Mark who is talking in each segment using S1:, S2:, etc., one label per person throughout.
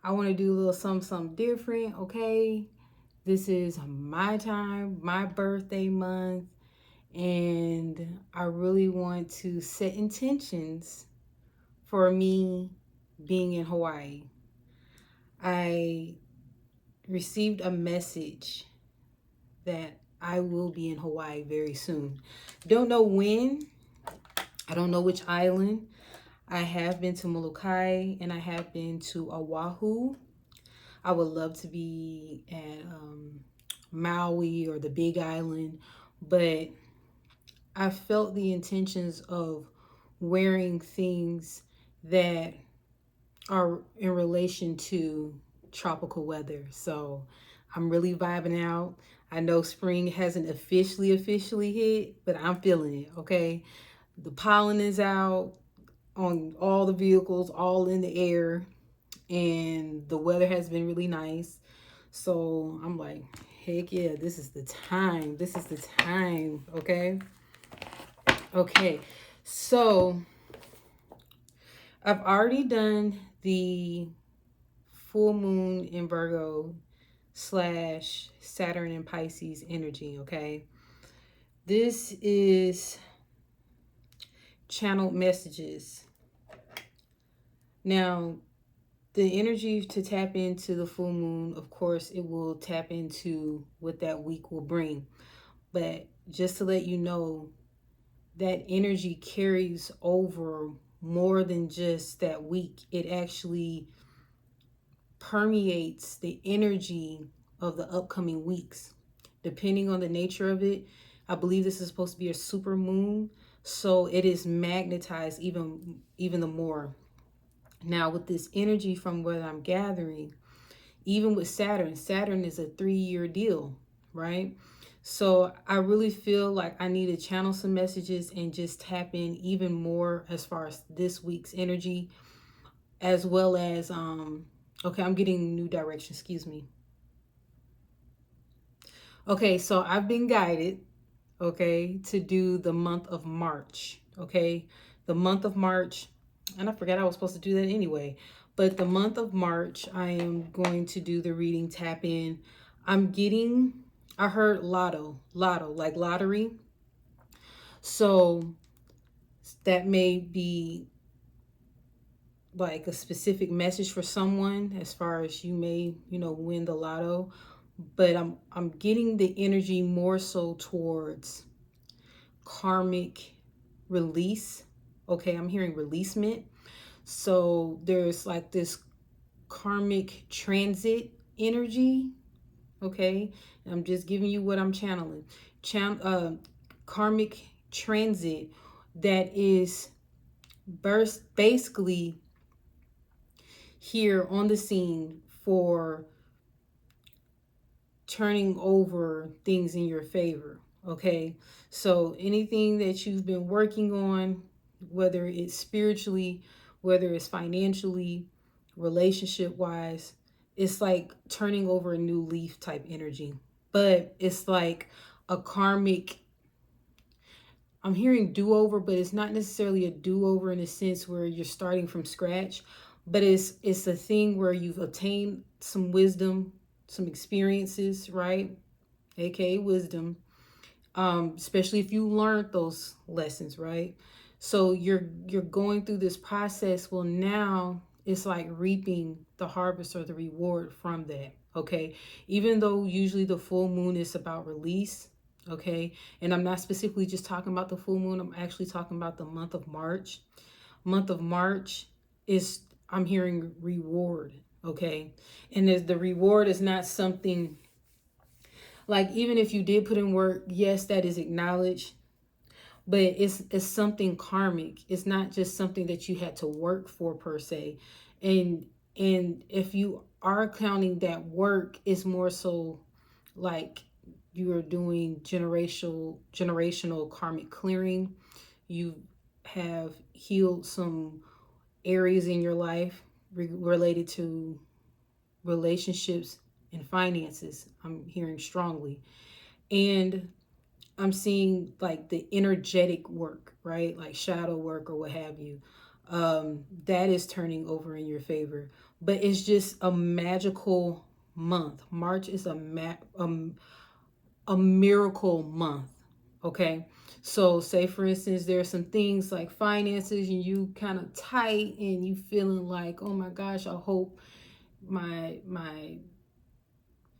S1: I want to do a little something different, okay? This is my time, my birthday month, and I really want to set intentions for me being in Hawaii. I received a message that I will be in Hawaii very soon. Don't know when, I don't know which island. I have been to Molokai and I have been to Oahu. I would love to be at Maui or the Big Island, but I felt the intentions of wearing things that are in relation to tropical weather. So I'm really vibing out. I know spring hasn't officially hit, but I'm feeling it, okay? The pollen is out on all the vehicles, all in the air, and the weather has been really nice. So I'm like, heck yeah, this is the time. This is the time, okay? Okay, so I've already done the full moon in Virgo slash Saturn and Pisces energy, okay? This is channeled messages. Now, the energy to tap into the full moon, of course, it will tap into what that week will bring. But just to let you know, that energy carries over more than just that week. It actually permeates the energy of the upcoming weeks. Depending on the nature of it, I believe this is supposed to be a super moon, so it is magnetized even the more. Now with this energy from what I'm gathering, even with Saturn is a 3-year deal, right? So I really feel like I need to channel some messages and just tap in even more as far as this week's energy, as well as okay, I'm getting new direction, excuse me. Okay, so I've been guided, okay, to do the month of March, okay? The month of March, and I forgot I was supposed to do that anyway, but the month of March, I am going to do the reading tap in. I heard lotto, like lottery. So that may be like a specific message for someone as far as you may, win the lotto. But I'm getting the energy more so towards karmic release. Okay, I'm hearing releasement. So there's like this karmic transit energy. Okay, I'm just giving you what I'm channeling. Karmic transit that is basically here on the scene for turning over things in your favor. Okay, so anything that you've been working on, whether it's spiritually, whether it's financially, relationship wise, it's like turning over a new leaf type energy. But it's like a karmic, I'm hearing do over, but it's not necessarily a do over in a sense where you're starting from scratch, but it's a thing where you've obtained some wisdom, some experiences, right? A.k.a. wisdom, especially if you learned those lessons, right? So you're going through this process. Well, now it's like reaping the harvest or the reward from that. Okay, even though usually the full moon is about release. Okay, and I'm not specifically just talking about the full moon. I'm actually talking about the month of March. Month of March is, I'm hearing reward. Okay, and the reward is not something like, even if you did put in work, yes, that is acknowledged, but it's something karmic. It's not just something that you had to work for per se. And if you are counting that work, it's more so like you are doing generational karmic clearing. You have healed some areas in your life related to relationships and finances. I'm hearing strongly. And I'm seeing like the energetic work, right? Like shadow work or what have you. That is turning over in your favor. but it's just a magical month. March is a miracle month. Okay, so say for instance there's some things like finances and you kind of tight and you feeling like, oh my gosh, I hope my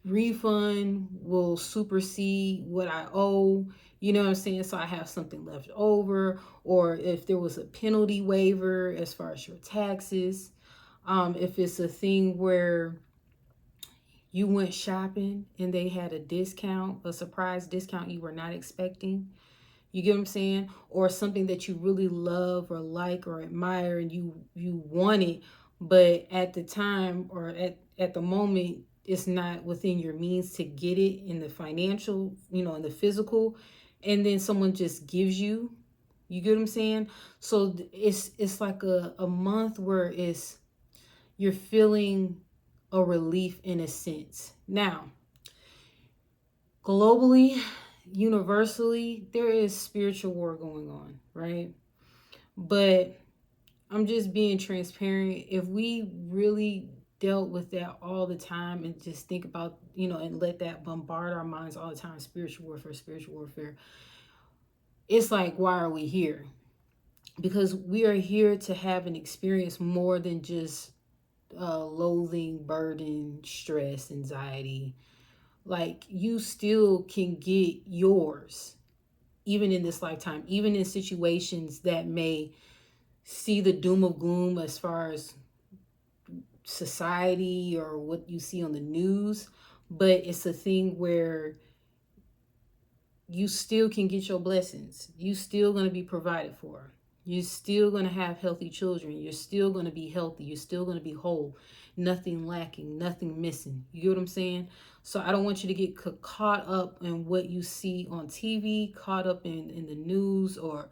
S1: refund will supersede what I owe. You know what I'm saying? So I have something left over. Or if there was a penalty waiver as far as your taxes. If it's a thing where you went shopping and they had a discount, a surprise discount you were not expecting. You get what I'm saying? Or something that you really love or like or admire and you want it, but at the time or at the moment it's not within your means to get it in the financial, in the physical, and then someone just gives you. You get what I'm saying? So it's like a month where you're feeling a relief in a sense. Now, globally, universally, there is spiritual war going on, right? But I'm just being transparent. If we really dealt with that all the time and just think about, and let that bombard our minds all the time, spiritual warfare, it's like, why are we here? Because we are here to have an experience more than just loathing, burden, stress, anxiety. Like, you still can get yours even in this lifetime, even in situations that may see the doom of gloom as far as society or what you see on the news. But it's a thing where you still can get your blessings. You still going to be provided for. You're still going to have healthy children. You're still going to be healthy. You're still going to be whole. Nothing lacking, nothing missing. You get what I'm saying? So I don't want you to get caught up in what you see on TV, caught up in the news, or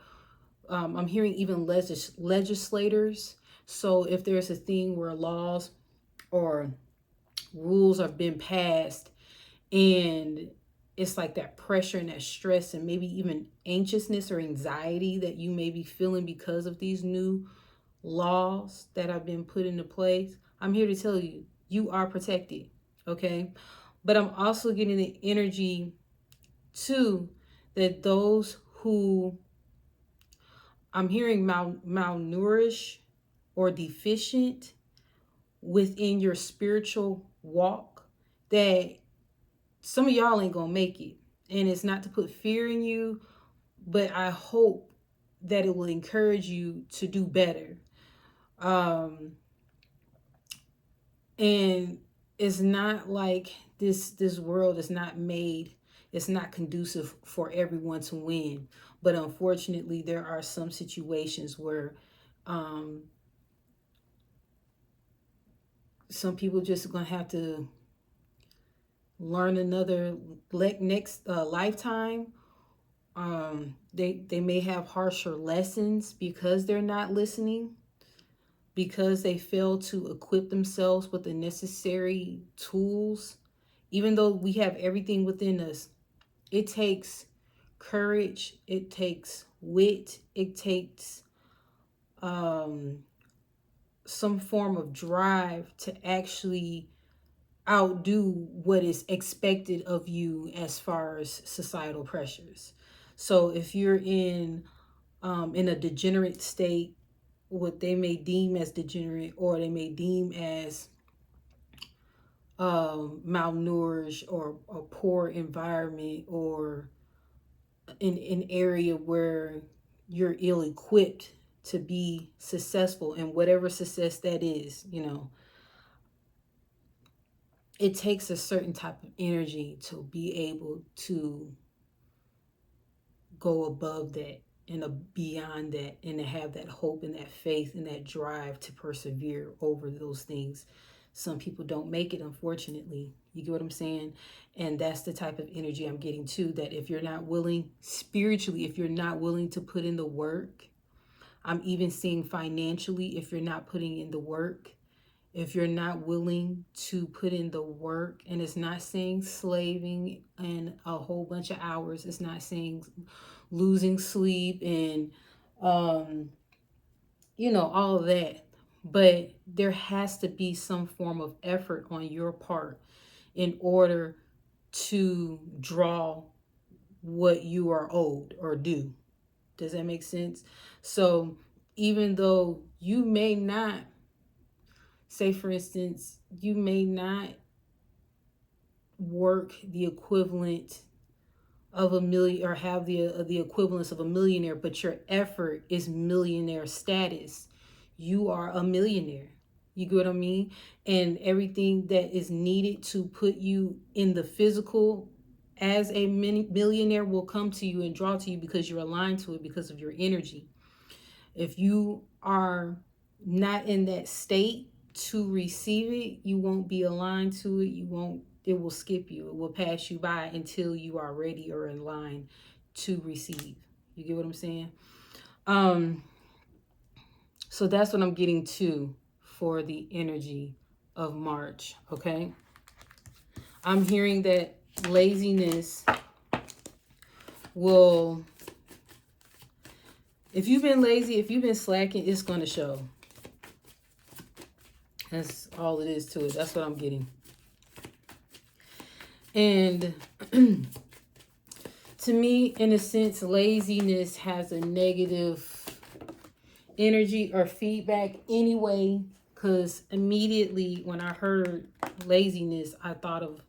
S1: I'm hearing even legislators. So if there's a thing where laws or rules have been passed and it's like that pressure and that stress and maybe even anxiousness or anxiety that you may be feeling because of these new laws that have been put into place, I'm here to tell you, you are protected. Okay. But I'm also getting the energy too that those who, I'm hearing malnourished or deficient within your spiritual walk, that some of y'all ain't gonna make it. And it's not to put fear in you, but I hope that it will encourage you to do better. And it's not like this world is not made, it's not conducive for everyone to win. But unfortunately, there are some situations where some people just gonna have to learn another next lifetime. They may have harsher lessons because they're not listening, because they fail to equip themselves with the necessary tools. Even though we have everything within us, it takes courage, it takes wit, it takes some form of drive to actually outdo what is expected of you as far as societal pressures. So if you're in a degenerate state, what they may deem as degenerate, or they may deem as malnourished, or a poor environment, or in an area where you're ill equipped to be successful in whatever success that is, it takes a certain type of energy to be able to go above that and beyond that, and to have that hope and that faith and that drive to persevere over those things. Some people don't make it, unfortunately. You get what I'm saying? And that's the type of energy I'm getting too, that if you're not willing spiritually, if you're not willing to put in the work, I'm even seeing financially, if you're not putting in the work, if you're not willing to put in the work, and it's not saying slaving and a whole bunch of hours, it's not saying losing sleep and all of that, but there has to be some form of effort on your part in order to draw what you are owed or due. Does that make sense? So even though you may not, say for instance, you may not work the equivalent of a million or have the equivalence of a millionaire, but your effort is millionaire status. You are a millionaire. You get what I mean? And everything that is needed to put you in the physical as a millionaire will come to you and draw to you because you're aligned to it because of your energy. If you are not in that state to receive it, you won't be aligned to it. It will skip you. It will pass you by until you are ready or in line to receive. You get what I'm saying? So that's what I'm getting to for the energy of March, okay? I'm hearing that laziness will, if you've been lazy, if you've been slacking, it's going to show. That's all it is to it. That's what I'm getting. And to me, in a sense, laziness has a negative energy or feedback anyway, because immediately when I heard laziness, I thought of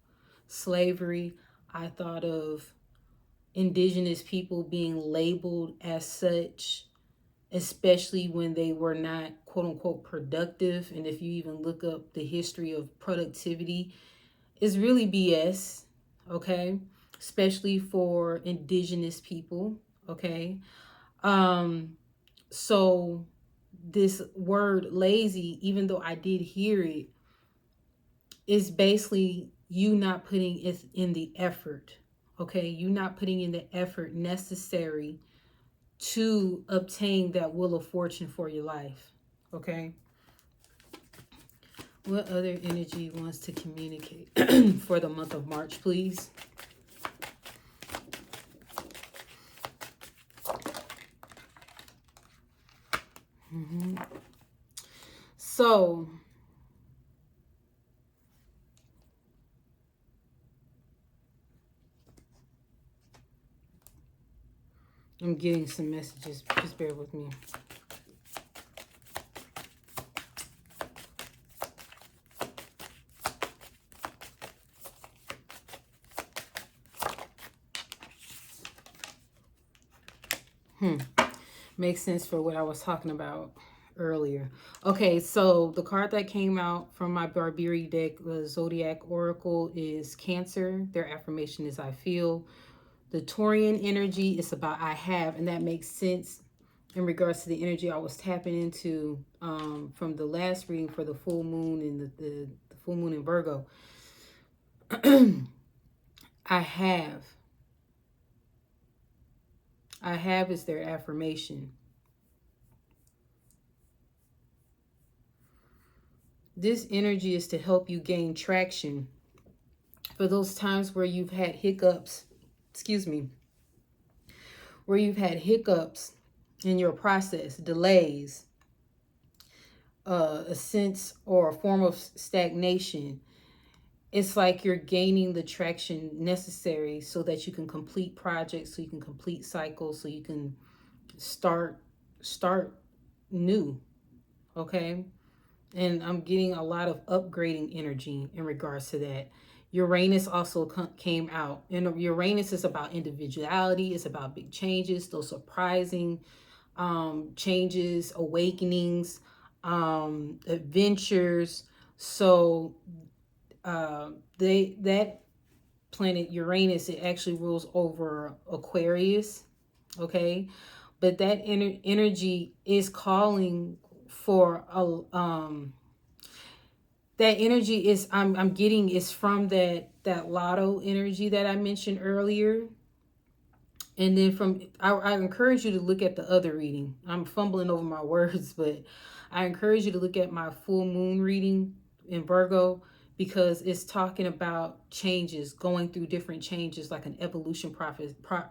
S1: slavery. I thought of indigenous people being labeled as such, especially when they were not quote unquote productive. And if you even look up the history of productivity, it's really BS, okay? Especially for indigenous people, okay? So this word lazy, even though I did hear it, is basically you not putting it in the effort, okay? You not putting in the effort necessary to obtain that wheel of fortune for your life, okay? What other energy wants to communicate for the month of March, please? So, I'm getting some messages. Just bear with me. Makes sense for what I was talking about earlier. Okay, so the card that came out from my Barberi deck, the Zodiac Oracle, is Cancer. Their affirmation is I feel. The Taurian energy is about I have, and that makes sense in regards to the energy I was tapping into from the last reading for the full moon and the full moon in Virgo. I have. I have is their affirmation. This energy is to help you gain traction for those times where you've had hiccups, where you've had hiccups in your process, delays, a sense or a form of stagnation. It's like you're gaining the traction necessary so that you can complete projects, so you can complete cycles, so you can start new, okay? And I'm getting a lot of upgrading energy in regards to that. Uranus also came out. And Uranus is about individuality. It's about big changes, those surprising changes, awakenings, adventures. So that planet Uranus, it actually rules over Aquarius, okay? But that energy is calling for a that energy is I'm getting is from that lotto energy that I mentioned earlier. And then from I encourage you to look at the other reading. I'm fumbling over my words, but I encourage you to look at my full moon reading in Virgo, because it's talking about changes, going through different changes, like an evolution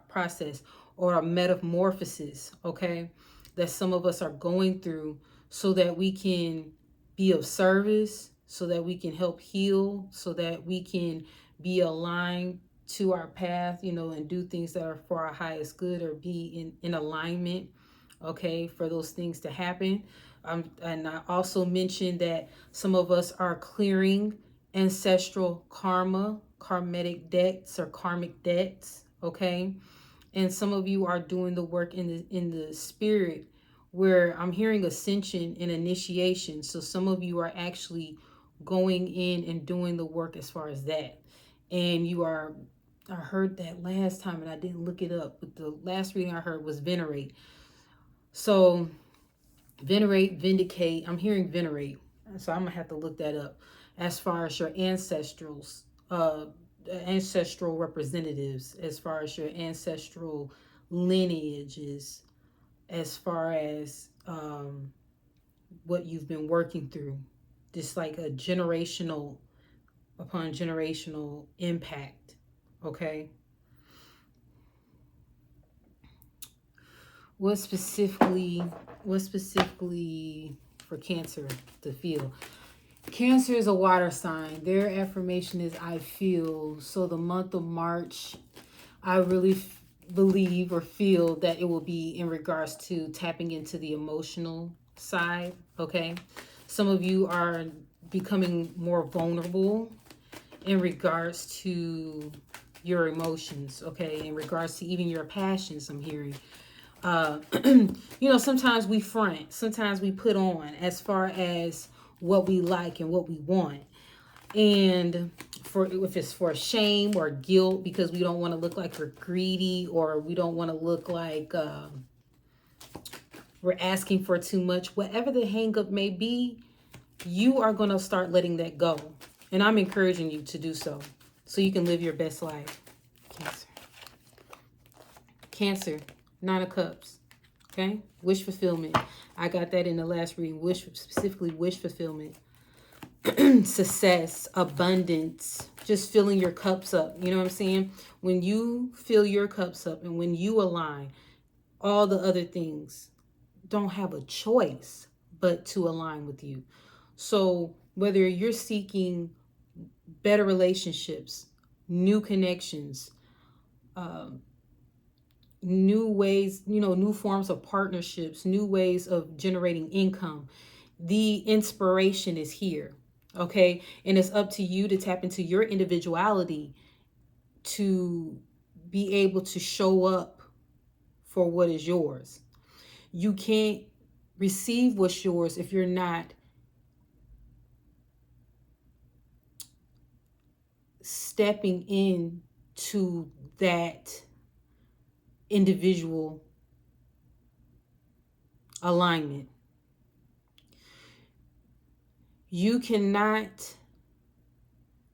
S1: process or a metamorphosis, okay, that some of us are going through so that we can be of service, so that we can help heal, so that we can be aligned to our path, you know, and do things that are for our highest good, or be in alignment, okay, for those things to happen. And I also mentioned that some of us are clearing ancestral karma, karmic debts, or karmic debts, okay? And some of you are doing the work in the spirit, where I'm hearing ascension and initiation. So some of you are actually going in and doing the work as far as that. And you are, I heard that last time and I didn't look it up, but the last reading I heard was venerate. So venerate, vindicate, I'm hearing venerate. So I'm gonna have to look that up. As far as your ancestrals, ancestral representatives, as far as your ancestral lineages, as far as what you've been working through, just like a generational upon generational impact, okay? What specifically for Cancer to feel? Cancer is a water sign. Their affirmation is I feel. So the month of March, I really believe or feel that it will be in regards to tapping into the emotional side, okay? Some of you are becoming more vulnerable in regards to your emotions, okay? In regards to even your passions, I'm hearing. You know, sometimes we front, sometimes we put on as far as what we like and what we want. And for if it's for shame or guilt, because we don't want to look like we're greedy, or we don't want to look like we're asking for too much, whatever the hang up may be, you are going to start letting that go. And I'm encouraging you to do so you can live your best life. Cancer, Nine of Cups. Okay, wish fulfillment. I got that in the last reading. Specifically wish fulfillment. Success, abundance, just filling your cups up. You know what I'm saying? When you fill your cups up and when you align, all the other things don't have a choice but to align with you. So whether you're seeking better relationships, new connections, new ways, you know, new forms of partnerships, new ways of generating income, the inspiration is here, okay? And it's up to you to tap into your individuality to be able to show up for what is yours. You can't receive what's yours if you're not stepping in to that individual alignment. You cannot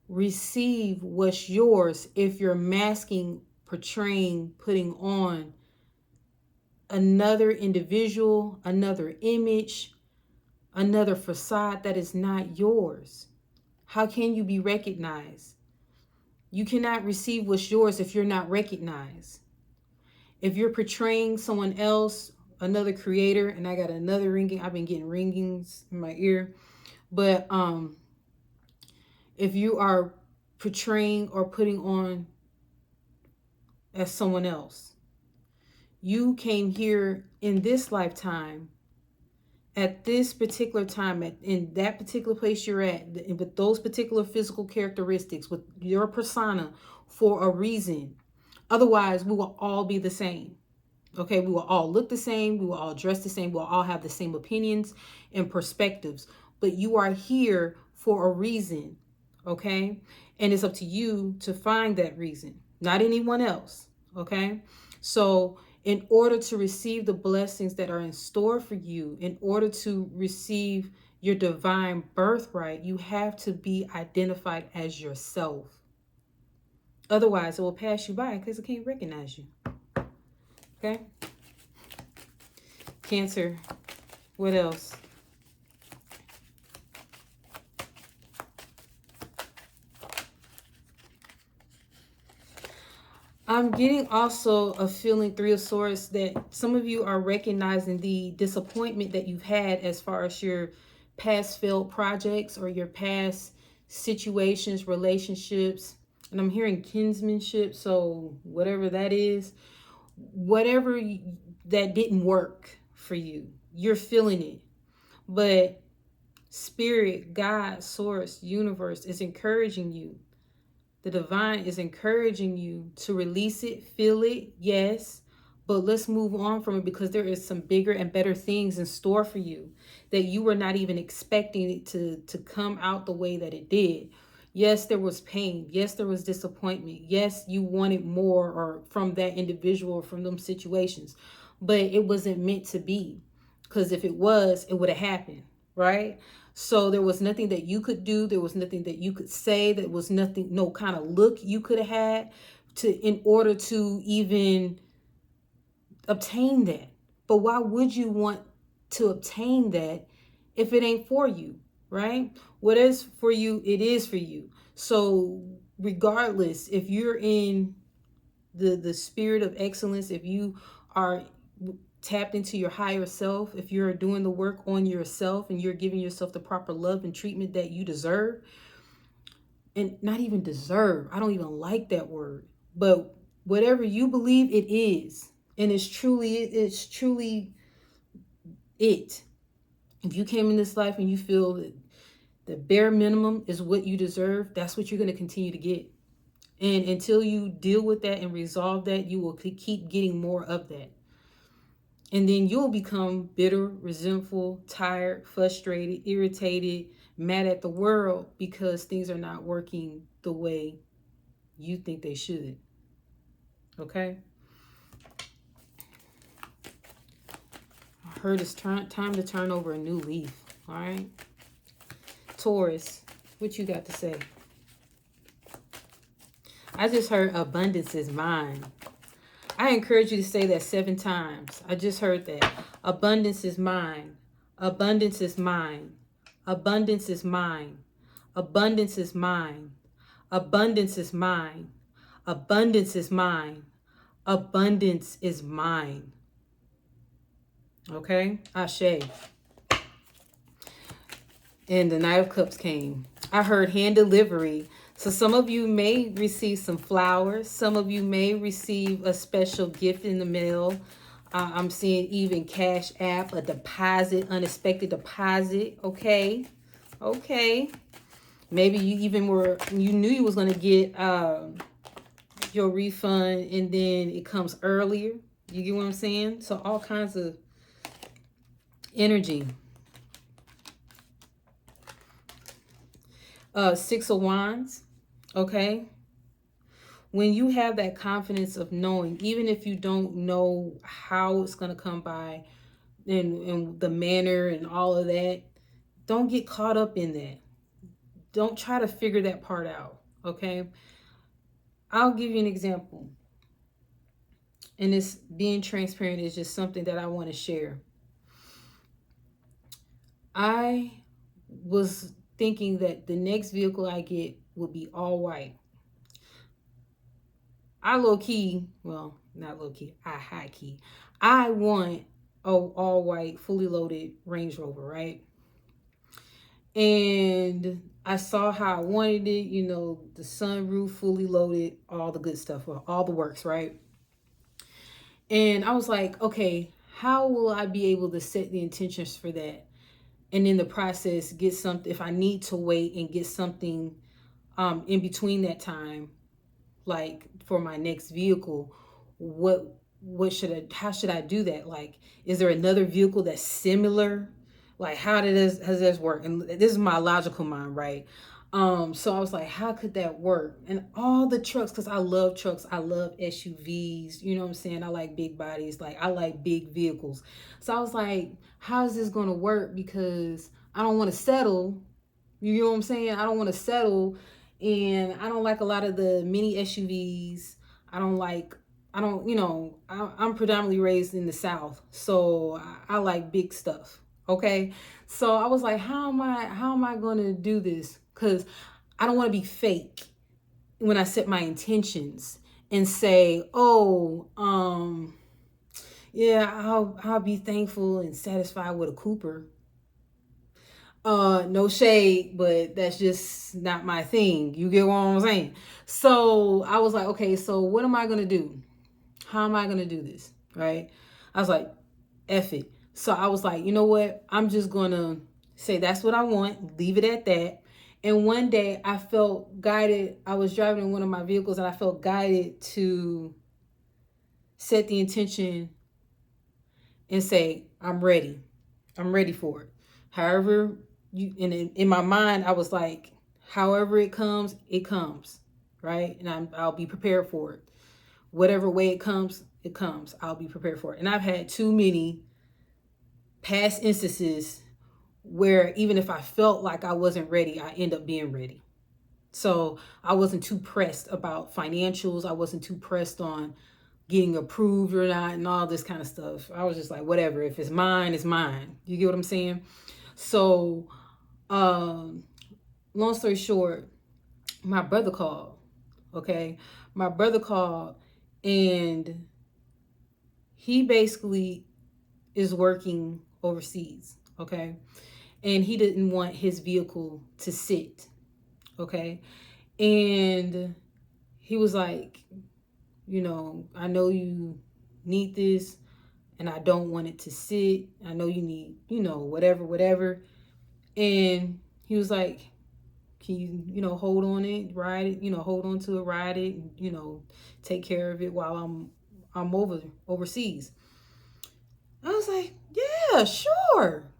S1: receive what's yours if you're masking, portraying, putting on another individual, another image, another facade that is not yours. How can you be recognized? You cannot receive what's yours if you're not recognized. If you're portraying someone else, another creator, and I got another ringing, I've been getting ringings in my ear, but if you are portraying or putting on as someone else, you came here in this lifetime, at this particular time, in that particular place you're at, with those particular physical characteristics, with your persona, for a reason. Otherwise, we will all be the same. Okay, we will all look the same. We will all dress the same. We'll all have the same opinions and perspectives. But you are here for a reason. Okay, and it's up to you to find that reason, not anyone else. Okay, so in order to receive the blessings that are in store for you, in order to receive your divine birthright, you have to be identified as yourself. Otherwise, it will pass you by because it can't recognize you. Okay? Cancer, what else? I'm getting also a feeling, Three of Swords, that some of you are recognizing the disappointment that you've had as far as your past failed projects or your past situations, relationships, and I'm hearing kinsmanship, so whatever that is, whatever that didn't work for you, you're feeling it. But spirit, God, source, universe is encouraging you. The divine is encouraging you to release it, feel it, yes, but let's move on from it, because there is some bigger and better things in store for you that you were not even expecting it to come out the way that it did. Yes, there was pain. Yes, there was disappointment. Yes, you wanted more or from that individual, from them situations, but it wasn't meant to be, because if it was, it would have happened, right? So there was nothing that you could do. There was nothing that you could say. There was nothing, no kind of look you could have had in order to even obtain that. But why would you want to obtain that if it ain't for you, right? What is for you, it is for you. So regardless, if you're in the spirit of excellence, if you are tapped into your higher self, if you're doing the work on yourself and you're giving yourself the proper love and treatment that you deserve, and not even deserve, I don't even like that word, but whatever you believe it is, and it's truly it. If you came in this life and you feel that the bare minimum is what you deserve, that's what you're going to continue to get. And until you deal with that and resolve that, you will keep getting more of that. And then you'll become bitter, resentful, tired, frustrated, irritated, mad at the world because things are not working the way you think they should. Okay? I heard it's time to turn over a new leaf. All right? Taurus, what you got to say? I just heard abundance is mine. I encourage you to say that 7 times. I just heard that. Abundance is mine. Abundance is mine. Abundance is mine. Abundance is mine. Abundance is mine. Abundance is mine. Abundance is mine. Okay? Ashe. And the Knight of Cups came. I heard hand delivery. So some of you may receive some flowers. Some of you may receive a special gift in the mail. I'm seeing even cash app, a deposit, unexpected deposit. Okay. Okay. Maybe you knew you was going to get your refund and then it comes earlier. You get what I'm saying? So all kinds of energy. 6 of Wands. Okay. When you have that confidence of knowing, even if you don't know how it's going to come by and the manner and all of that, don't get caught up in that. Don't try to figure that part out. Okay. I'll give you an example. And this being transparent is just something that I want to share. I was thinking that the next vehicle I get would be all white. I low-key, well, not low-key, I high-key. I want a all-white, fully loaded Range Rover, right? And I saw how I wanted it, you know, the sunroof, fully loaded, all the good stuff, all the works, right? And I was like, okay, how will I be able to set the intentions for that? And in the process, get something, if I need to wait and get something in between that time, like for my next vehicle, how should I do that? Like, is there another vehicle that's similar? Like, how does this work? And this is my logical mind, right? So I was like, how could that work? And all the trucks, because I love trucks, I love SUVs, you know what I'm saying? I like big bodies, like I like big vehicles. So I was like, how is this going to work? Because I don't want to settle. You know what I'm saying? I don't want to settle. And I don't like a lot of the mini SUVs. I'm predominantly raised in the South. So I like big stuff. Okay. So I was like, how am I going to do this? Because I don't want to be fake when I set my intentions and say, oh, yeah, I'll be thankful and satisfied with a Cooper. No shade, but that's just not my thing. You get what I'm saying? So I was like, okay, so what am I gonna do? How am I gonna do this? Right? I was like, F it. So I was like, you know what? I'm just gonna say that's what I want, leave it at that. And one day I felt guided. I was driving in one of my vehicles and I felt guided to set the intention and say, I'm ready. I'm ready for it. However, in my mind, I was like, however it comes, right? And I'll be prepared for it. Whatever way it comes. I'll be prepared for it. And I've had too many past instances where even if I felt like I wasn't ready, I end up being ready. So I wasn't too pressed about financials. I wasn't too pressed on getting approved or not and all this kind of stuff. I was just like, whatever. If it's mine, it's mine. You get what I'm saying? So, long story short, my brother called. Okay. My brother called and he basically is working overseas. Okay. And he didn't want his vehicle to sit. Okay. And he was like, you know, I know you need this and I don't want it to sit. I know you need, you know, whatever. And he was like, can you, you know, hold on it, ride it, you know, hold on to it, ride it, and, you know, take care of it while I'm overseas. I was like, yeah, sure.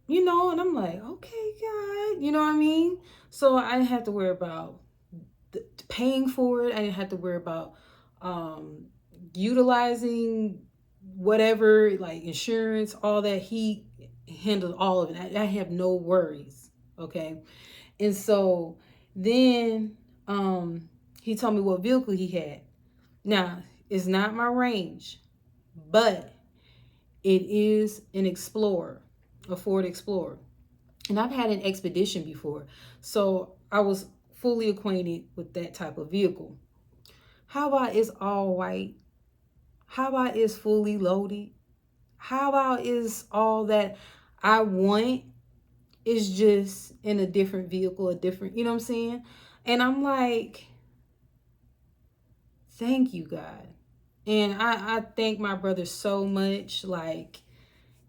S1: You know, and I'm like, okay, God, you know what I mean? So I didn't have to worry about paying for it. I didn't have to worry about utilizing whatever, like insurance, all that. He handled all of it. I have no worries. Okay. And so then he told me what vehicle he had. Now, it's not my range, but it is an Explorer, a Ford Explorer. And I've had an Expedition before. So I was fully acquainted with that type of vehicle. How about it's all white? How about it's fully loaded? How about is all that I want is just in a different vehicle, a different, you know what I'm saying? And I'm like, thank you, God. And I thank my brother so much, like,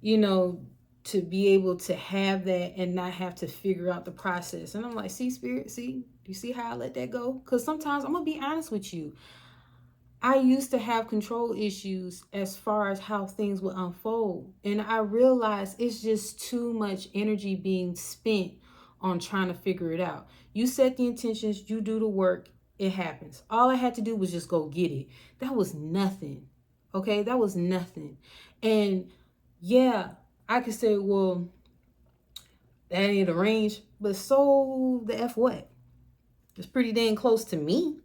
S1: you know, to be able to have that and not have to figure out the process. And I'm like, see, Spirit, see, you see how I let that go? Because sometimes I'm going to be honest with you. I used to have control issues as far as how things would unfold. And I realized it's just too much energy being spent on trying to figure it out. You set the intentions, you do the work, it happens. All I had to do was just go get it. That was nothing. Okay, that was nothing. And yeah, I could say, well, that ain't the range, but so the F what? It's pretty dang close to me.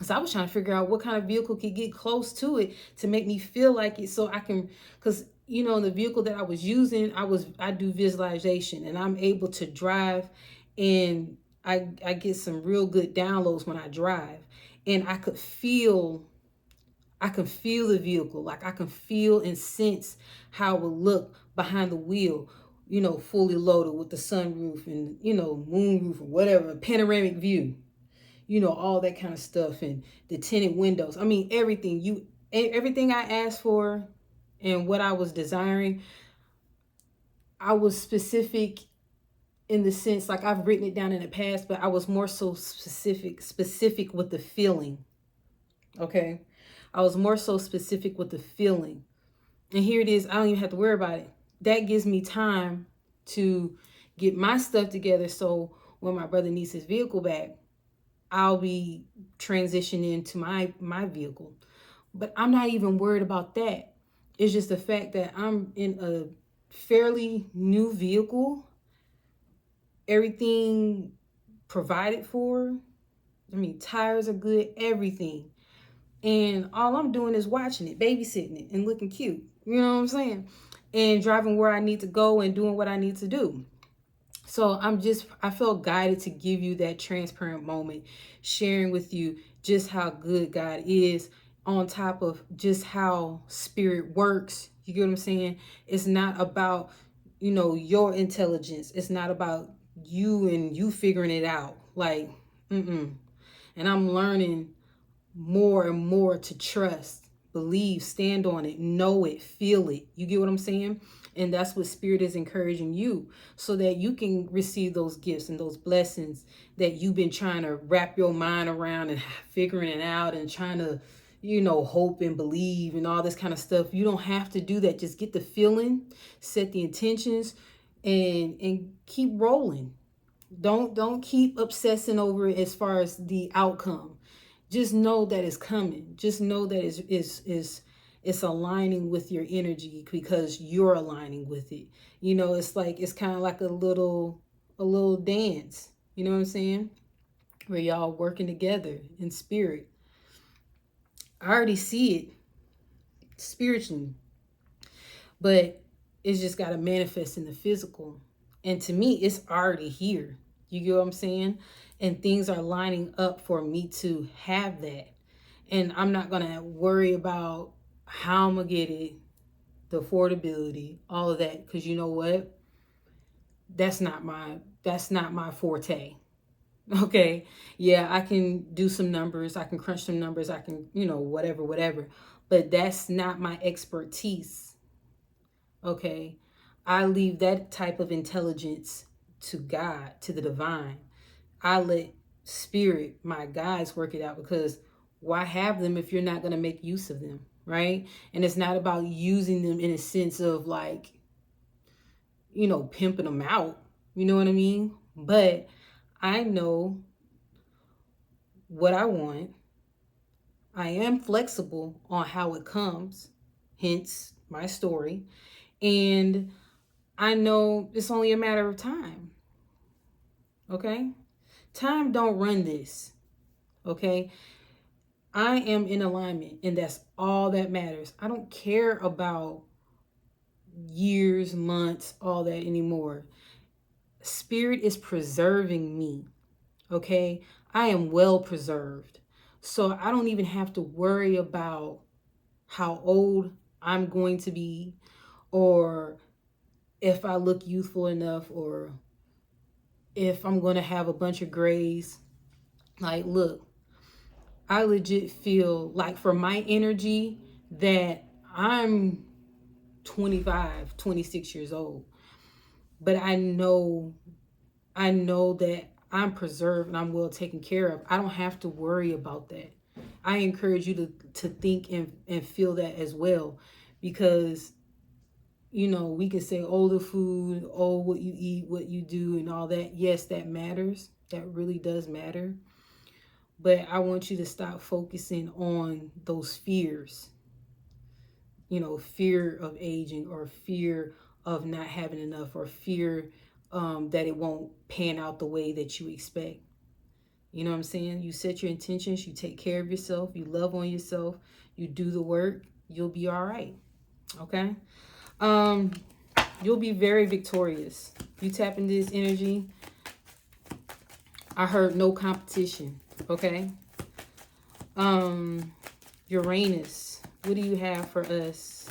S1: So I was trying to figure out what kind of vehicle could get close to it to make me feel like it, so I can, because you know, the vehicle that I was using, I do visualization and I'm able to drive, and I get some real good downloads when I drive, and I can feel the vehicle, like I can feel and sense how it would look behind the wheel, you know, fully loaded with the sunroof and, you know, moonroof or whatever, panoramic view, you know, all that kind of stuff, and the tinted windows. I mean, everything I asked for and what I was desiring, I was specific in the sense, like I've written it down in the past, but I was more so specific with the feeling. Okay. I was more so specific with the feeling. And here it is. I don't even have to worry about it. That gives me time to get my stuff together. So when my brother needs his vehicle back, I'll be transitioning to my vehicle. But I'm not even worried about that. It's just the fact that I'm in a fairly new vehicle. Everything provided for. I mean, tires are good, everything. And all I'm doing is watching it, babysitting it, and looking cute. You know what I'm saying? And driving where I need to go and doing what I need to do. So I felt guided to give you that transparent moment, sharing with you just how good God is, on top of just how spirit works. You get what I'm saying? It's not about you know, your intelligence. It's not about you and you figuring it out. Like, mm-mm. And I'm learning more and more to trust, believe, stand on it, know it, feel it. You get what I'm saying? And that's what Spirit is encouraging you, so that you can receive those gifts and those blessings that you've been trying to wrap your mind around and figuring it out and trying to, you know, hope and believe and all this kind of stuff. You don't have to do that. Just get the feeling, set the intentions, and keep rolling. Don't keep obsessing over it as far as the outcome. Just know that it's coming. Just know that it's aligning with your energy, because you're aligning with it. You know, it's like, it's kind of like a little dance. You know what I'm saying? Where y'all working together in spirit. I already see it spiritually, but it's just got to manifest in the physical. And to me, it's already here. You get what I'm saying? And things are lining up for me to have that. And I'm not going to worry about how I'm going to get it, the affordability, all of that. Because you know what? That's not my forte. Okay. Yeah, I can do some numbers. I can crunch some numbers. I can, you know, whatever. But that's not my expertise. Okay. I leave that type of intelligence to God, to the divine. I let spirit, my guides, work it out, because why have them if you're not going to make use of them, right? And it's not about using them in a sense of like, you know, pimping them out. You know what I mean? But I know what I want. I am flexible on how it comes, hence my story. And I know it's only a matter of time. Okay? Time don't run this. Okay? I am in alignment, and that's all that matters. I don't care about years, months, all that anymore. Spirit is preserving me. Okay? I am well preserved. So I don't even have to worry about how old I'm going to be, or if I look youthful enough, or if I'm going to have a bunch of grays. Like, look, I legit feel like, for my energy, that I'm 25, 26 years old. But I know that I'm preserved and I'm well taken care of. I don't have to worry about that. I encourage you to think and feel that as well, because you know, we can say, oh, the food, oh, what you eat, what you do, and all that. Yes, that matters. That really does matter. But I want you to stop focusing on those fears. You know, fear of aging, or fear of not having enough, or fear that it won't pan out the way that you expect. You know what I'm saying? You set your intentions, you take care of yourself, you love on yourself, you do the work, you'll be all right. Okay? Um, you'll be very victorious. You tap into this energy. I heard no competition. Okay? Uranus, what do you have for us?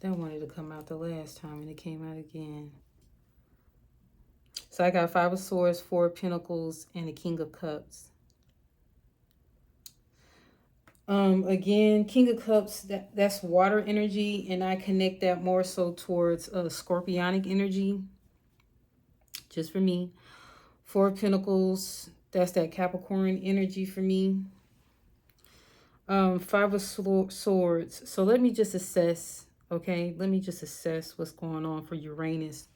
S1: That wanted to come out the last time and it came out again. So I got 5 of Swords, 4 of Pentacles, and the King of Cups. Again, King of Cups, that's water energy, and I connect that more so towards scorpionic energy, just for me. 4 of Pentacles, that's that Capricorn energy for me. 5 of Swords. So let me just assess, okay? Let me just assess what's going on for Uranus.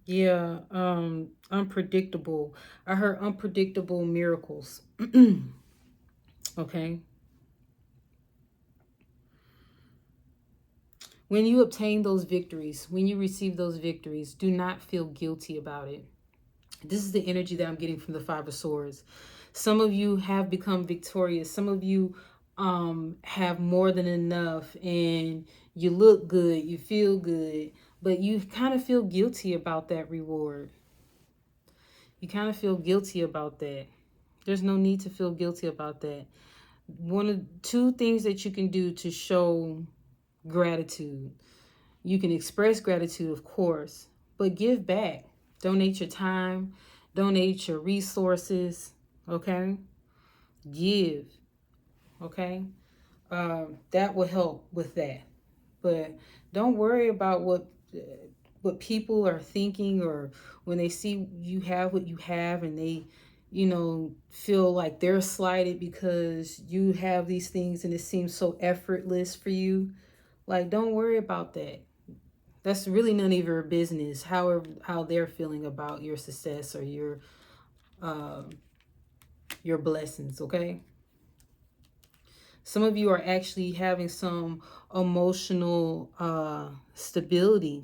S1: Yeah, unpredictable. I heard unpredictable miracles. Okay. When you obtain those victories, when you receive those victories, do not feel guilty about it. This is the energy that I'm getting from the 5 of Swords. Some of you have become victorious. Some of you have more than enough, and you look good, you feel good, but you kind of feel guilty about that reward. You kind of feel guilty about that. There's no need to feel guilty about that. One of two things that you can do to show gratitude. You can express gratitude, of course, but give back. Donate your time, donate your resources, okay? Give, okay? That will help with that. But don't worry about what people are thinking, or when they see you have what you have and they, feel like they're slighted because you have these things and it seems so effortless for you. Like, don't worry about that. That's really none of your business. How they're feeling about your success or your blessings. Okay. Some of you are actually having some emotional stability.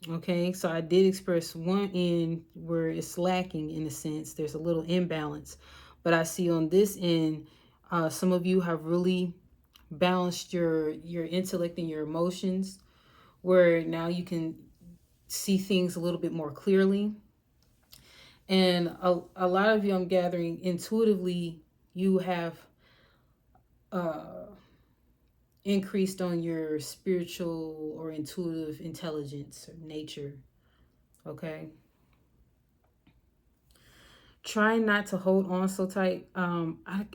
S1: Okay, so I did express one end where it's lacking in a sense. There's a little imbalance. But I see on this end, some of you have really balanced your intellect and your emotions, where now you can see things a little bit more clearly. And a lot of you, I'm gathering, intuitively, you have uh, increased on your spiritual or intuitive intelligence or nature. Okay. Try not to hold on so tight. I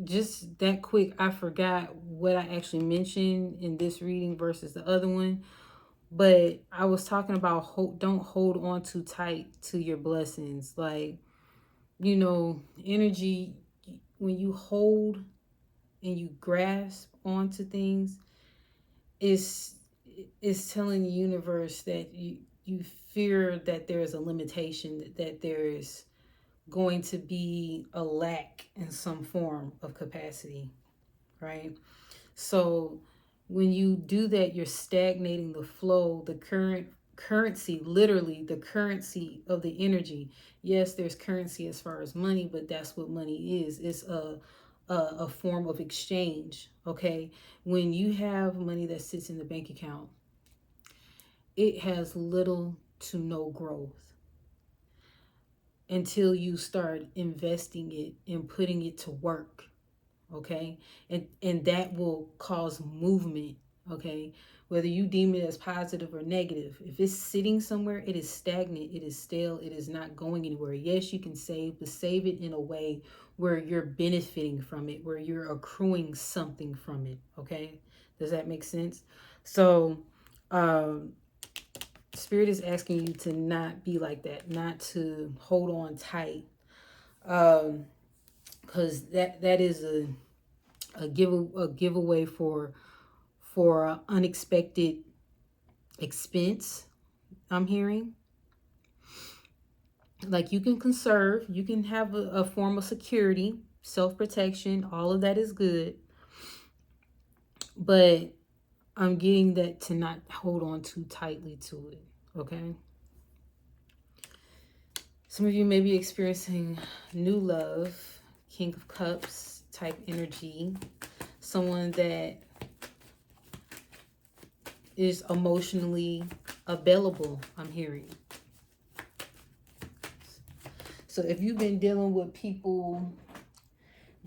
S1: just that quick, I forgot what I actually mentioned in this reading versus the other one. But I was talking about don't hold on too tight to your blessings. Like, energy, when you hold and you grasp onto things, is telling the universe that you fear that there is a limitation, that there is going to be a lack in some form of capacity, right? So when you do that, you're stagnating the flow, the currency, literally the currency of the energy. Yes, there's currency as far as money, but that's what money is. It's a form of exchange. Okay, when you have money that sits in the bank account, it has little to no growth until you start investing it and putting it to work. Okay, and that will cause movement. Okay, whether you deem it as positive or negative, if it's sitting somewhere, it is stagnant, it is stale, it is not going anywhere. Yes, you can save, but save it in a way where you're benefiting from it, where you're accruing something from it. Okay, does that make sense? So Spirit is asking you to not be like that, not to hold on tight, because that is a giveaway for unexpected expense. I'm hearing, like, you can conserve, you can have a form of security, self-protection, all of that is good, but I'm getting that to not hold on too tightly to it. Okay, some of you may be experiencing new love, King of Cups type energy, someone that is emotionally available, I'm hearing. So if you've been dealing with people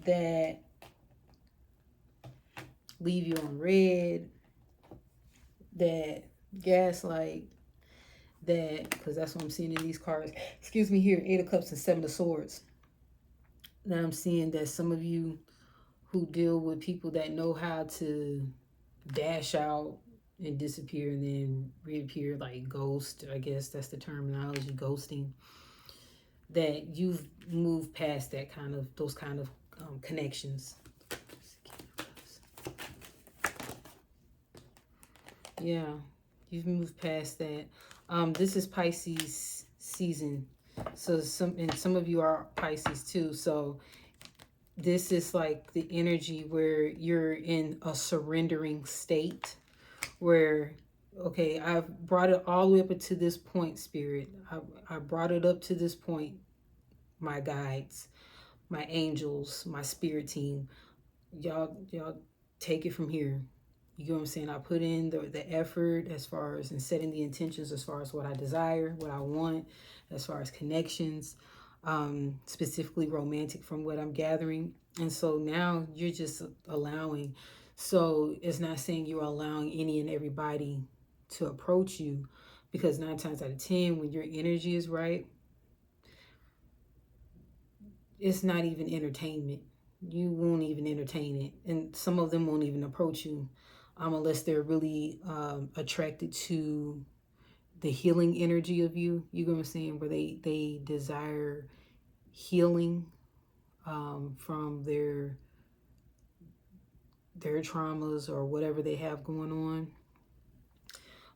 S1: that leave you on red, that gaslight, that, because that's what I'm seeing in these cards. Excuse me, here, 8 of Cups and 7 of Swords. Now I'm seeing that some of you who deal with people that know how to dash out and disappear and then reappear, like ghost, I guess that's the terminology, ghosting, that you've moved past those kind of connections. Yeah, you've moved past that. This is Pisces season, so some of you are Pisces too. So this is like the energy where you're in a surrendering state, where, okay, I've brought it all the way up to this point, Spirit. I brought it up to this point, my guides, my angels, my spirit team. Y'all take it from here. You get what I'm saying? I put in the effort as far as and setting the intentions as far as what I desire, what I want, as far as connections, specifically romantic from what I'm gathering. And so now you're just allowing. So it's not saying you're allowing any and everybody to approach you, because 9 times out of 10, when your energy is right, it's not even entertainment. You won't even entertain it. And some of them won't even approach you unless they're really attracted to the healing energy of you. You know what I'm saying? Where they desire healing from their traumas or whatever they have going on.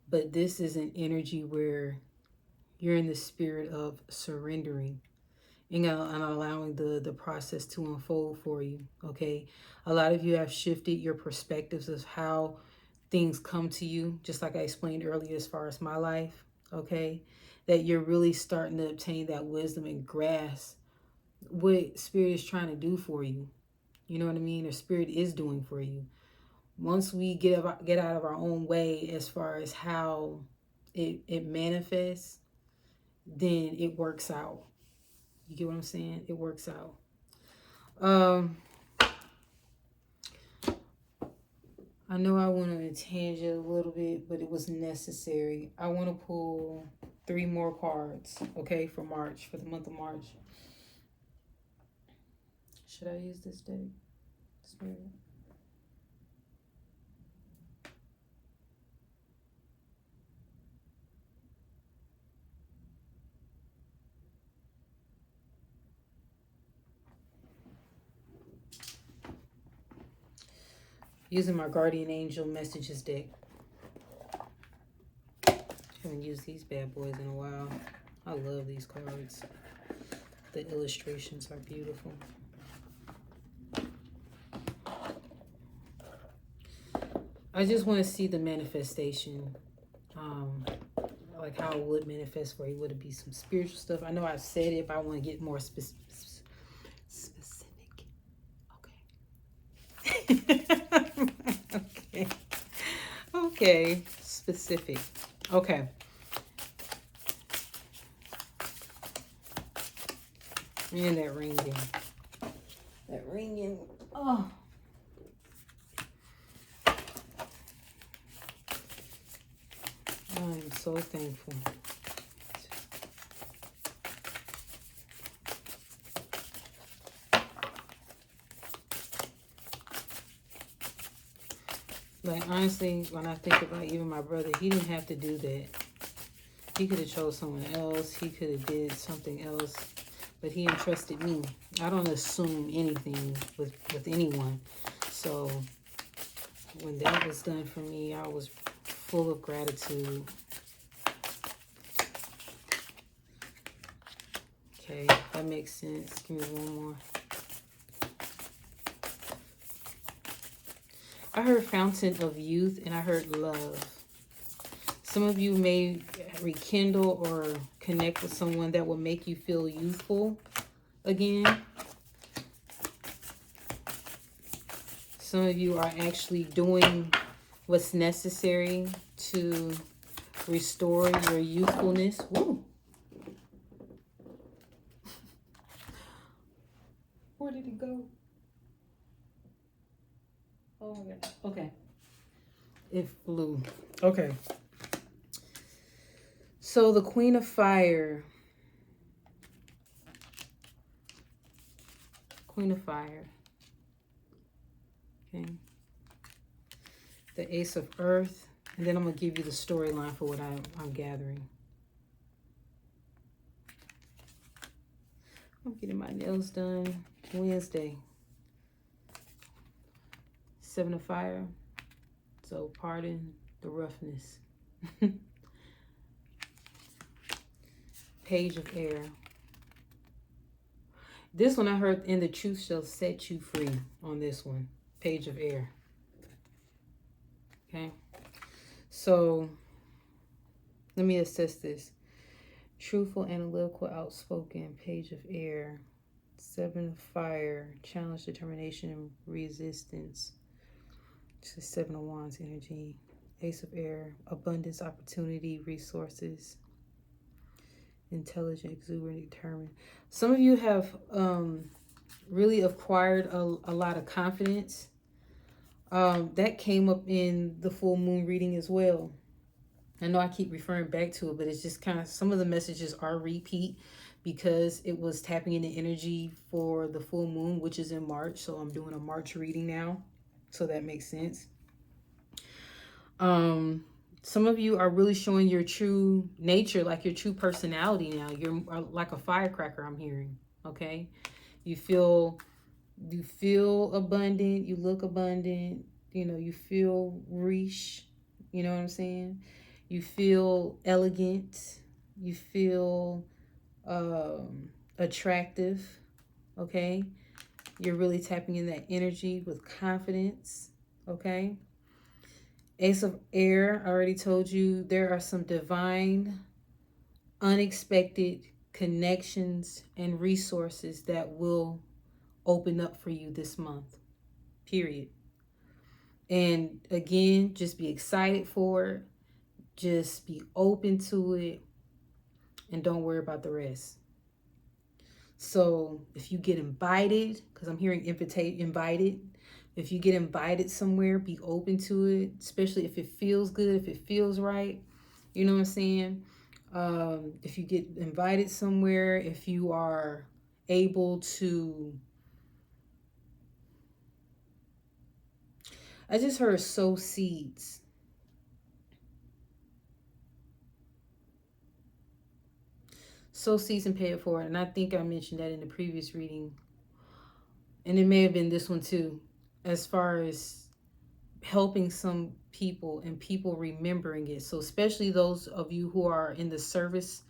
S1: But this is an energy where you're in the spirit of surrendering and allowing the process to unfold for you. Okay, a lot of you have shifted your perspectives of how things come to you, just like I explained earlier as far as my life. Okay, that you're really starting to obtain that wisdom and grasp what spirit is trying to do for you. You know what I mean? Or spirit is doing for you. Once we get out of our own way as far as how it manifests, then it works out. You get what I'm saying? It works out. I know I went on a tangent a little bit, but it was necessary. I want to pull 3 more cards, okay, for March, for the month of March. Should I use this deck? Spirit. Using my Guardian Angel Messages deck. Haven't used these bad boys in a while. I love these cards. The illustrations are beautiful. I just want to see the manifestation. Like how it would manifest for you. Would it be some spiritual stuff? I know I've said it, but I want to get more specific. Okay. Okay. Specific. Okay. And that ringing. That ringing. Oh. I'm so thankful. Like, honestly, when I think about even my brother, he didn't have to do that. He could have chose someone else. He could have did something else. But he entrusted me. I don't assume anything with anyone. So when that was done for me, I was full of gratitude. Okay, that makes sense. Give me one more. I heard fountain of youth and I heard love. Some of you may rekindle or connect with someone that will make you feel youthful again. Some of you are actually doing what's necessary to restore your youthfulness. Woo. Where did it go? Oh my God. Okay. It flew. Okay. So the Queen of Fire. Queen of Fire. Okay. The Ace of Earth. And then I'm going to give you the storyline for what I'm gathering. I'm getting my nails done Wednesday. 7 of Fire. So pardon the roughness. Page of Air. This one I heard, "and the truth shall set you free" on this one. Page of Air. Okay. So let me assess this. Truthful, analytical, outspoken. Page of Air. Seven of fire, challenge, determination, and resistance. It's the Seven of Wands energy. Ace of air, abundance, opportunity, resources, intelligent, exuberant, determined. Some of you have really acquired a lot of confidence. That came up in the full moon reading as well. I know I keep referring back to it, but it's just kind of, some of the messages are repeat because it was tapping into energy for the full moon, which is in March. So I'm doing a March reading now. So that makes sense. Some of you are really showing your true nature, like your true personality now. You're like a firecracker, I'm hearing. Okay. You feel abundant, you look abundant, you feel riche, you know what I'm saying? You feel elegant, you feel attractive, okay? You're really tapping in that energy with confidence, okay? Ace of air, I already told you, there are some divine, unexpected connections and resources that will open up for you this month, period. And again, just be excited for it. Just be open to it. And don't worry about the rest. So if you get invited, because I'm hearing invited. If you get invited somewhere, be open to it. Especially if it feels good, if it feels right. You know what I'm saying? If you get invited somewhere, if you are able to... I just heard sow seeds. Sow seeds and pay it forward. And I think I mentioned that in the previous reading. And it may have been this one too. As far as helping some people and people remembering it. So especially those of you who are in the service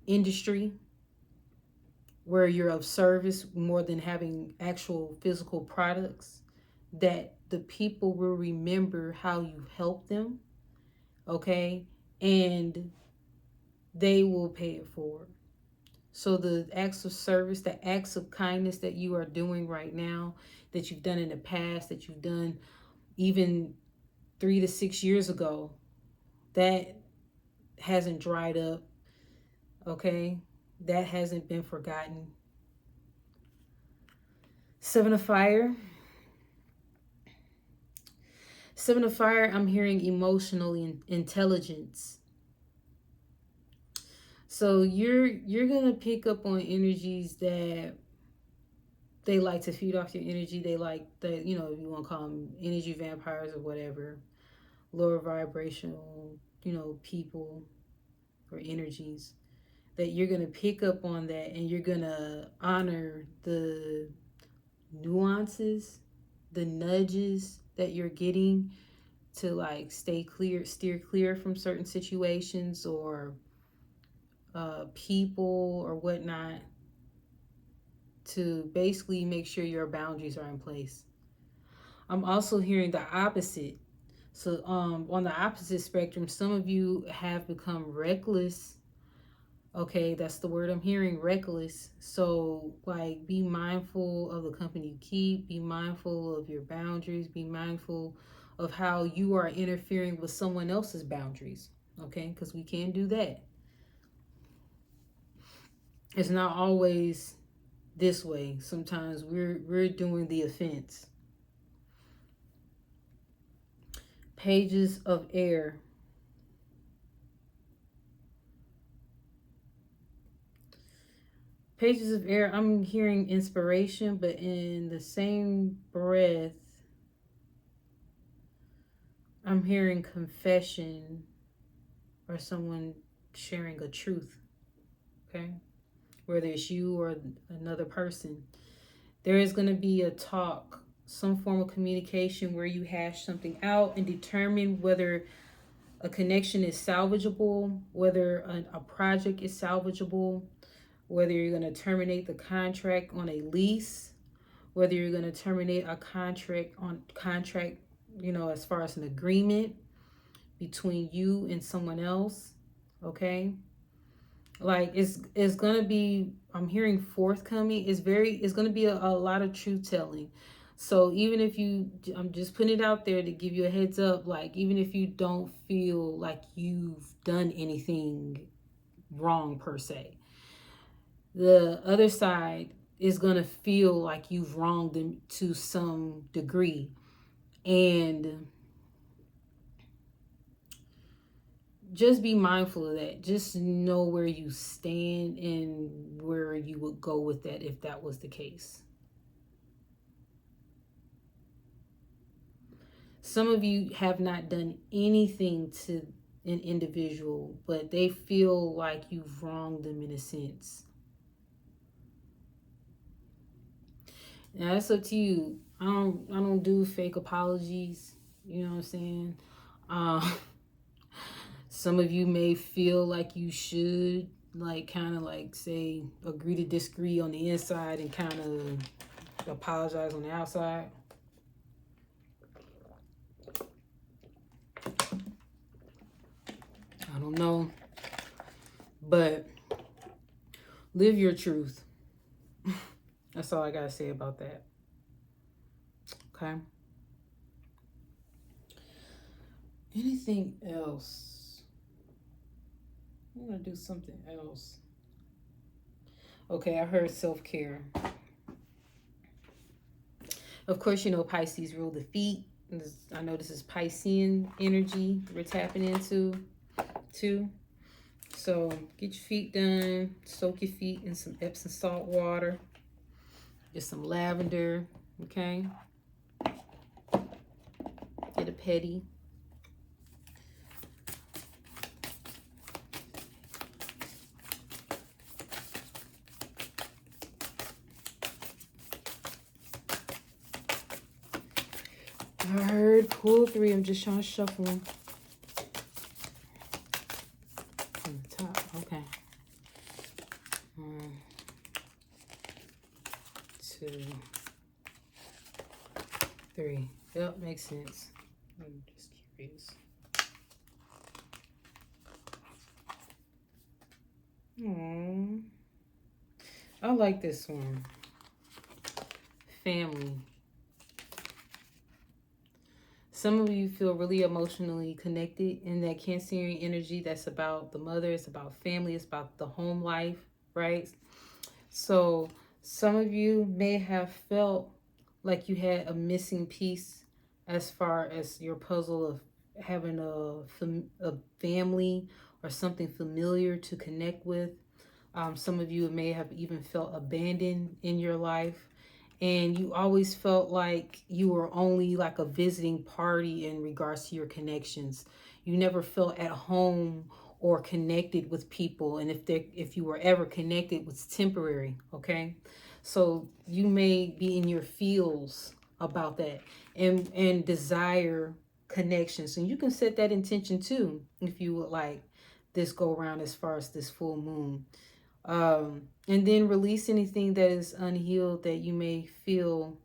S1: industry, where you're of service more than having actual physical products, that the people will remember how you helped them, okay? And they will pay it forward. So the acts of service, the acts of kindness that you are doing right now, that you've done in the past, that you've done even 3 to 6 years ago, that hasn't dried up, okay? That hasn't been forgotten. Seven of fire. Seven of fire, I'm hearing emotional intelligence. So you're gonna pick up on energies that they like to feed off your energy. They like that, you want to call them energy vampires or whatever, lower vibrational, people or energies, that you're going to pick up on that and you're going to honor the nuances, the nudges that you're getting to like steer clear from certain situations or people or whatnot, to basically make sure your boundaries are in place. I'm also hearing the opposite. So on the opposite spectrum, some of you have become reckless. Okay, that's the word I'm hearing, reckless. So like, be mindful of the company you keep, be mindful of your boundaries, be mindful of how you are interfering with someone else's boundaries. Okay, because we can do that. It's not always this way. Sometimes we're doing the offense. Pages of air. Pages of air, I'm hearing inspiration, but in the same breath, I'm hearing confession or someone sharing a truth, okay? Whether it's you or another person. There is going to be a talk, some form of communication where you hash something out and determine whether a connection is salvageable, whether a project is salvageable, whether you're going to terminate the contract on a lease, whether you're going to terminate a contract, as far as an agreement between you and someone else, okay? Like it's gonna be, I'm hearing forthcoming. It's gonna be a lot of truth telling. So even if you, I'm just putting it out there to give you a heads up, like even if you don't feel like you've done anything wrong per se, the other side is gonna feel like you've wronged them to some degree. And just be mindful of that. Just know where you stand and where you would go with that if that was the case. Some of you have not done anything to an individual, but they feel like you've wronged them in a sense. Now it's up to you. I don't do fake apologies. You know what I'm saying? Um, some of you may feel like you should, like, kind of like say agree to disagree on the inside and kind of apologize on the outside. I don't know, but live your truth. That's all I gotta say about that. Okay. Anything else? I'm gonna do something else. Okay, I heard self-care. Of course, you know Pisces rule the feet. I know this is Piscean energy we're tapping into too. So get your feet done. Soak your feet in some Epsom salt water. Just some lavender. Okay. Get a petty. I heard pull 3. I'm just trying to shuffle them. From the top. Okay. 1, 2, 3. Yep, makes sense. I'm just curious. Aww. I like this one. Family. Some of you feel really emotionally connected in that Cancerian energy. That's about the mother. It's about family. It's about the home life, right? So some of you may have felt like you had a missing piece as far as your puzzle of having a family or something familiar to connect with. Some of you may have even felt abandoned in your life, and you always felt like you were only like a visiting party in regards to your connections. You never felt at home or connected with people, and if you were ever connected, it was temporary. Okay, so you may be in your feels about that and desire connections, and you can set that intention too if you would like this go around as far as this full moon. And then release anything that is unhealed that you may feel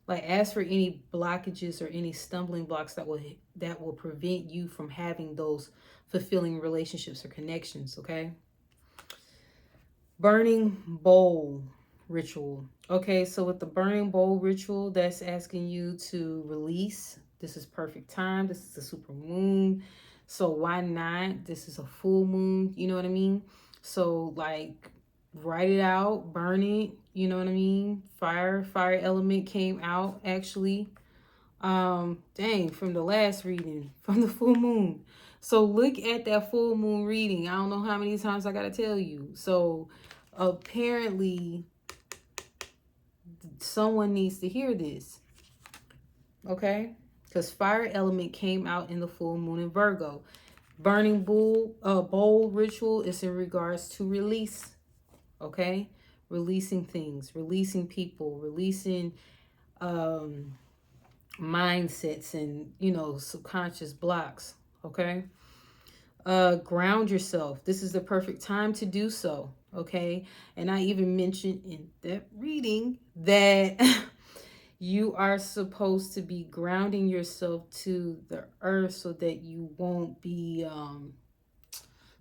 S1: like. Ask for any blockages or any stumbling blocks that will prevent you from having those fulfilling relationships or connections. Okay. Burning bowl ritual. Okay, so with the burning bowl ritual, that's asking you to release. This is perfect time. This is a super moon. So why not? This is a full moon. You know what I mean? So like write it out, burn it. You know what I mean? Fire element came out actually. Dang, from the last reading, from the full moon. So look at that full moon reading. I don't know how many times I gotta tell you. So apparently someone needs to hear this. Okay? Because fire element came out in the full moon in Virgo. Burning bowl ritual is in regards to release. Okay? Releasing things, releasing people, releasing mindsets and subconscious blocks. Okay? Ground yourself. This is the perfect time to do so. Okay? And I even mentioned in that reading that you are supposed to be grounding yourself to the earth so that you won't be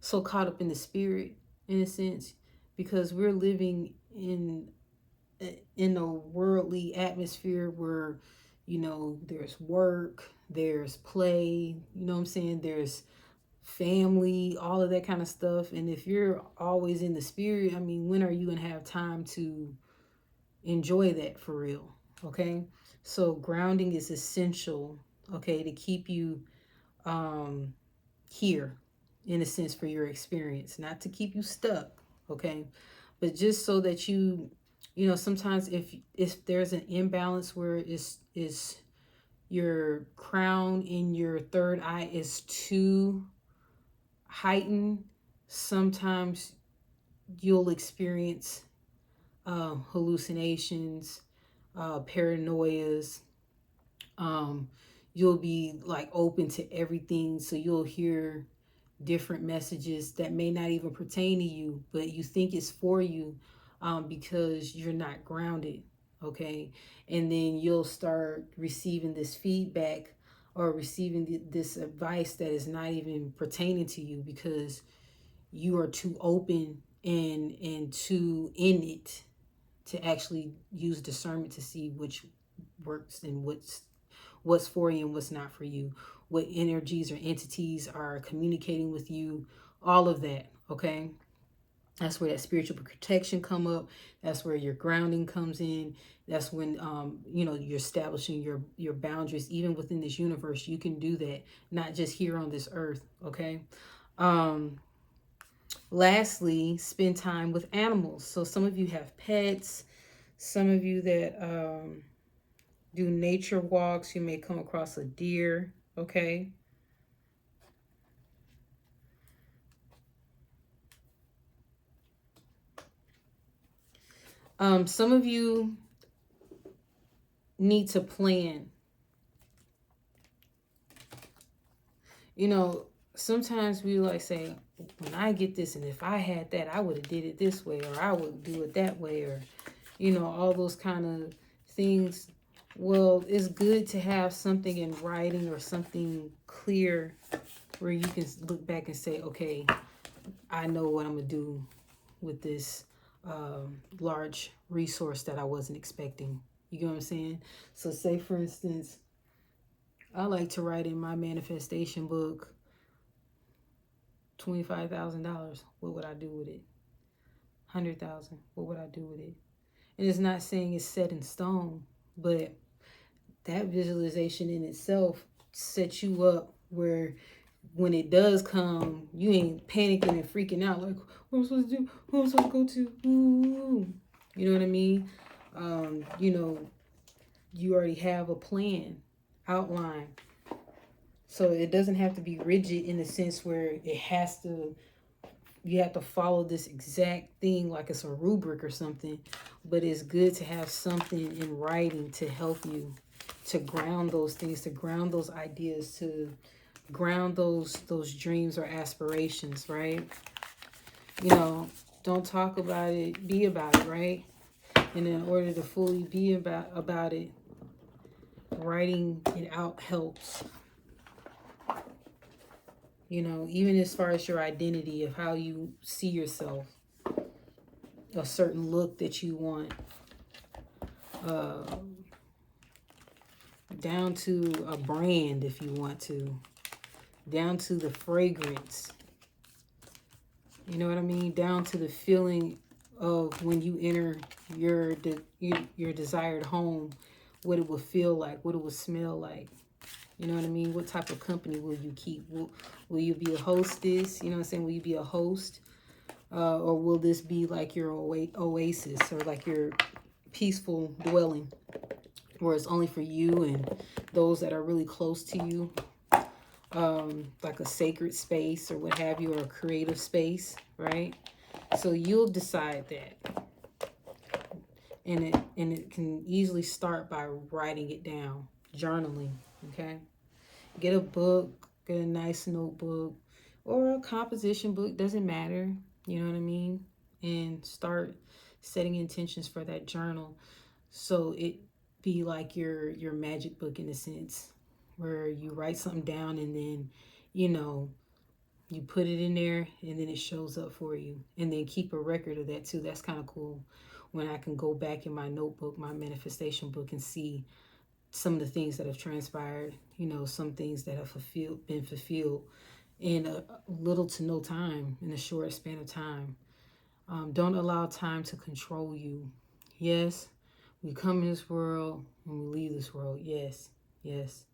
S1: so caught up in the spirit in a sense, because we're living in a worldly atmosphere where, there's work, there's play, you know what I'm saying, there's family, all of that kind of stuff. And if you're always in the spirit, I mean, when are you gonna have time to enjoy that for real? Okay, so grounding is essential, okay, to keep you here, in a sense, for your experience, not to keep you stuck, okay, but just so that sometimes if there's an imbalance where is your crown in your third eye is too heightened, sometimes you'll experience hallucinations, paranoias. You'll be like open to everything, so you'll hear different messages that may not even pertain to you, but you think it's for you, because you're not grounded. Okay, and then you'll start receiving this feedback or receiving this advice that is not even pertaining to you, because you are too open and too in it to actually use discernment to see which works and what's for you and what's not for you, what energies or entities are communicating with you, all of that. Okay, that's where that spiritual protection come up. That's where your grounding comes in. That's when you're establishing your boundaries. Even within this universe, you can do that, not just here on this earth. Okay. Lastly, spend time with animals. So some of you have pets. Some of you that do nature walks, you may come across a deer. Okay. Some of you need to plan. Sometimes we like say, when I get this, and if I had that, I would have did it this way, or I would do it that way, or all those kind of things. Well, it's good to have something in writing or something clear where you can look back and say, okay, I know what I'm gonna do with this large resource that I wasn't expecting. You get what I'm saying? So say, for instance, I like to write in my manifestation book, $25,000. What would I do with it? 100,000. What would I do with it? And it's not saying it's set in stone, but that visualization in itself sets you up where when it does come, you ain't panicking and freaking out like, what am I supposed to do? Who am I supposed to go to? Ooh. You know what I mean? You already have a plan outline. So it doesn't have to be rigid in the sense where you have to follow this exact thing like it's a rubric or something, but it's good to have something in writing to help you to ground those things, to ground those ideas, to ground those dreams or aspirations, right? Don't talk about it, be about it, right? And in order to fully be about it, writing it out helps. Even as far as your identity of how you see yourself, a certain look that you want, down to a brand if you want to, down to the fragrance, you know what I mean, down to the feeling of when you enter your desired home, what it will feel like, what it will smell like. You know what I mean? What type of company will you keep? Will you be a hostess? You know what I'm saying? Will you be a host? Or will this be like your oasis, or like your peaceful dwelling where it's only for you and those that are really close to you? Like a sacred space or what have you, or a creative space, right? So you'll decide that. And it can easily start by writing it down, journaling, okay? Get a book, get a nice notebook, or a composition book, doesn't matter, you know what I mean? And start setting intentions for that journal, so it be like your magic book in a sense, where you write something down and then, You put it in there and then it shows up for you. And then keep a record of that too. That's kind of cool. When I can go back in my notebook, my manifestation book, and see some of the things that have transpired, you know, some things that have been fulfilled in a little to no time, in a short span of time. Don't allow time to control you. Yes, we come in this world and we leave this world. Yes, yes.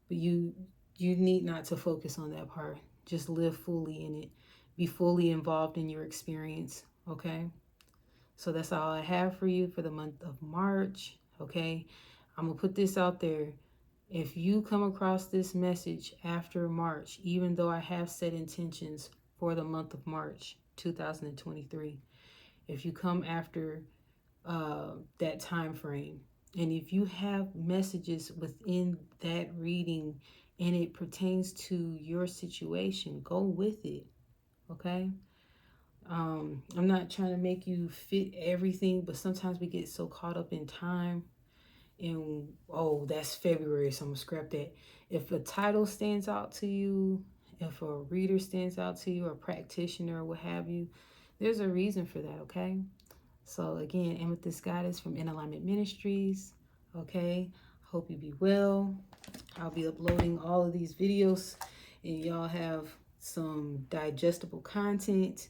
S1: But you need not to focus on that part. Just live fully in it. Be fully involved in your experience. Okay? So that's all I have for you for the month of March. Okay? I'm going to put this out there. If you come across this message after March, even though I have set intentions for the month of March 2023, if you come after that time frame, and if you have messages within that reading and it pertains to your situation, go with it. Okay? I'm not trying to make you fit everything, but sometimes we get so caught up in time and, oh, that's February, so I'm gonna scrap that. If a title stands out to you, if a reader stands out to you, or a practitioner, or what have you, there's a reason for that. Okay? So again, Amethyst Goddess from InAlignment Ministries. Okay, hope you be well. I'll be uploading all of these videos, and y'all have some digestible content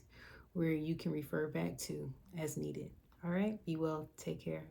S1: where you can refer back to as needed. All right, be well, take care.